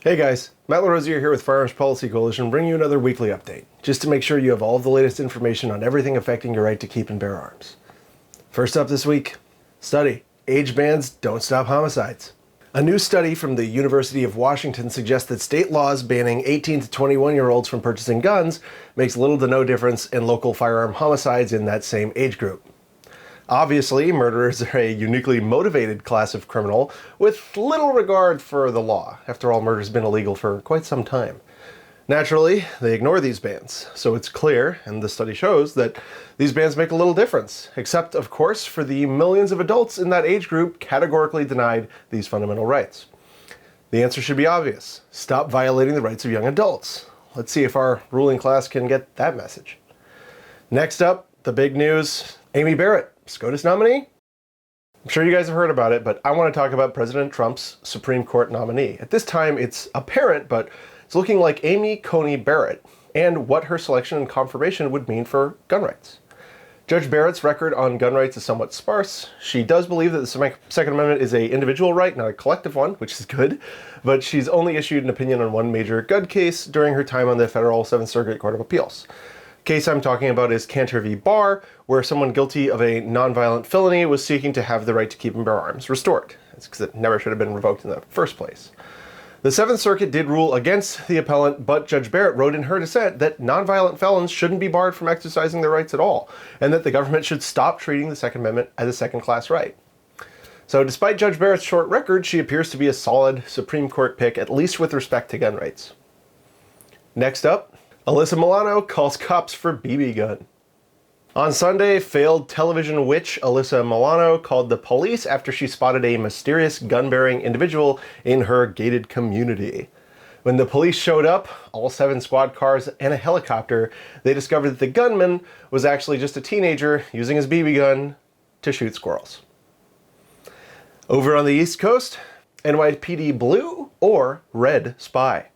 Hey guys, Matt LaRosiere here with Firearms Policy Coalition, bringing you another weekly update, just to make sure you have all of the latest information on everything affecting your right to keep and bear arms. First up this week, study, age bans don't stop homicides. A new study from the University of Washington suggests that state laws banning 18 to 21-year-olds from purchasing guns makes little to no difference in local firearm homicides in that same age group. Obviously, murderers are a uniquely motivated class of criminal with little regard for the law. After all, murder's been illegal for quite some time. Naturally, they ignore these bans, so it's clear, and the study shows, that these bans make a little difference, except, of course, for the millions of adults in that age group categorically denied these fundamental rights. The answer should be obvious. Stop violating the rights of young adults. Let's see if our ruling class can get that message. Next up, the big news, Amy Barrett, SCOTUS nominee? I'm sure you guys have heard about it, but I want to talk about President Trump's Supreme Court nominee. At this time, it's apparent, but it's looking like Amy Coney Barrett, and what her selection and confirmation would mean for gun rights. Judge Barrett's record on gun rights is somewhat sparse. She does believe that the Second Amendment is an individual right, not a collective one, which is good, but she's only issued an opinion on one major gun case during her time on the Federal Seventh Circuit Court of Appeals. Case I'm talking about is Cantor v. Barr, where someone guilty of a nonviolent felony was seeking to have the right to keep and bear arms restored. That's because it never should have been revoked in the first place. The Seventh Circuit did rule against the appellant, but Judge Barrett wrote in her dissent that nonviolent felons shouldn't be barred from exercising their rights at all, and that the government should stop treating the Second Amendment as a second-class right. So despite Judge Barrett's short record, she appears to be a solid Supreme Court pick, at least with respect to gun rights. Next up, Alyssa Milano calls cops for BB gun. On Sunday, failed television witch Alyssa Milano called the police after she spotted a mysterious gun-bearing individual in her gated community. When the police showed up, all 7 squad cars and a helicopter, they discovered that the gunman was actually just a teenager using his BB gun to shoot squirrels. Over on the East Coast, NYPD blue or red spy.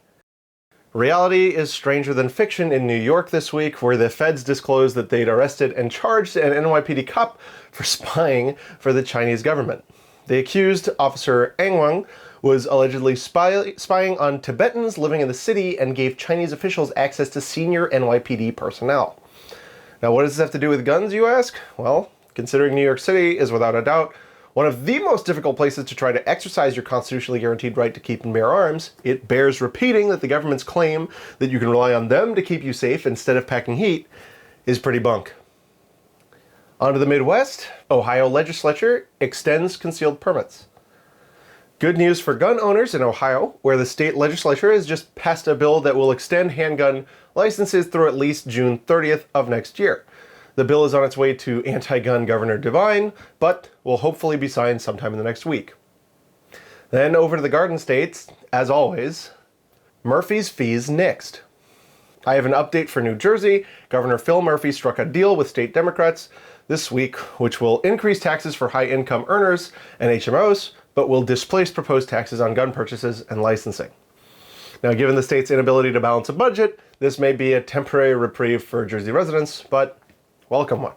Reality is stranger than fiction in New York this week, where the feds disclosed that they'd arrested and charged an NYPD cop for spying for the Chinese government. The accused, Officer Angwang, was allegedly spying on Tibetans living in the city and gave Chinese officials access to senior NYPD personnel. Now, what does this have to do with guns, you ask? Well, considering New York City is without a doubt one of the most difficult places to try to exercise your constitutionally guaranteed right to keep and bear arms, it bears repeating that the government's claim that you can rely on them to keep you safe instead of packing heat is pretty bunk. On to the Midwest, Ohio legislature extends concealed permits. Good news for gun owners in Ohio, where the state legislature has just passed a bill that will extend handgun licenses through at least June 30th of next year. The bill is on its way to anti-gun Governor DeWine, but will hopefully be signed sometime in the next week. Then over to the Garden States, as always, Murphy's fees next. I have an update for New Jersey. Governor Phil Murphy struck a deal with state Democrats this week, which will increase taxes for high-income earners and HMOs, but will displace proposed taxes on gun purchases and licensing. Now, given the state's inability to balance a budget, this may be a temporary reprieve for Jersey residents, but welcome one.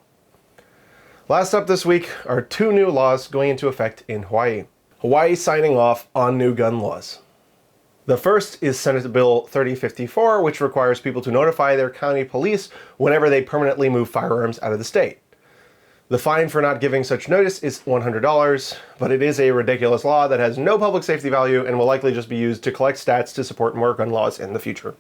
Last up this week are 2 new laws going into effect in Hawaii. Hawaii signing off on new gun laws. The first is Senate Bill 3054, which requires people to notify their county police whenever they permanently move firearms out of the state. The fine for not giving such notice is $100, but it is a ridiculous law that has no public safety value and will likely just be used to collect stats to support more gun laws in the future.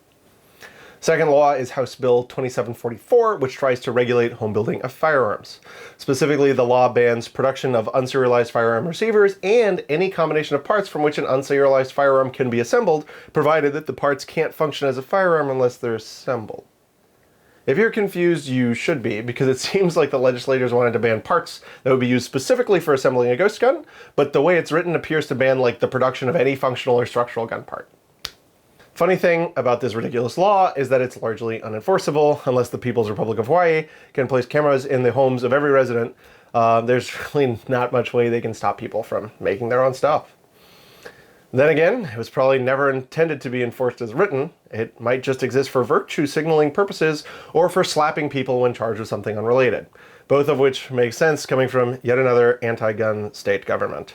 Second law is House Bill 2744, which tries to regulate home building of firearms. Specifically, the law bans production of unserialized firearm receivers and any combination of parts from which an unserialized firearm can be assembled, provided that the parts can't function as a firearm unless they're assembled. If you're confused, you should be, because it seems like the legislators wanted to ban parts that would be used specifically for assembling a ghost gun, but the way it's written appears to ban the production of any functional or structural gun part. Funny thing about this ridiculous law is that it's largely unenforceable unless the People's Republic of Hawaii can place cameras in the homes of every resident. There's really not much way they can stop people from making their own stuff. Then again, it was probably never intended to be enforced as written. It might just exist for virtue signaling purposes or for slapping people when charged with something unrelated, both of which make sense coming from yet another anti-gun state government.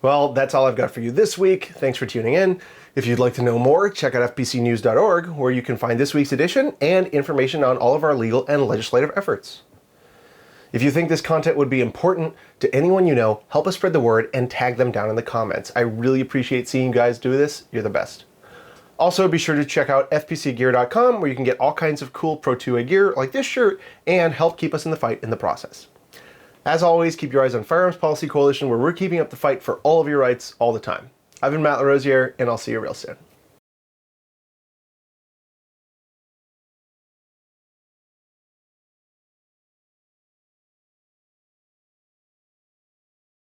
Well, that's all I've got for you this week. Thanks for tuning in. If you'd like to know more, check out fpcnews.org, where you can find this week's edition and information on all of our legal and legislative efforts. If you think this content would be important to anyone you know, help us spread the word and tag them down in the comments. I really appreciate seeing you guys do this. You're the best. Also, be sure to check out fpcgear.com, where you can get all kinds of cool Pro 2A gear like this shirt and help keep us in the fight in the process. As always, keep your eyes on Firearms Policy Coalition, where we're keeping up the fight for all of your rights all the time. I've been Matt LaRosiere, and I'll see you real soon.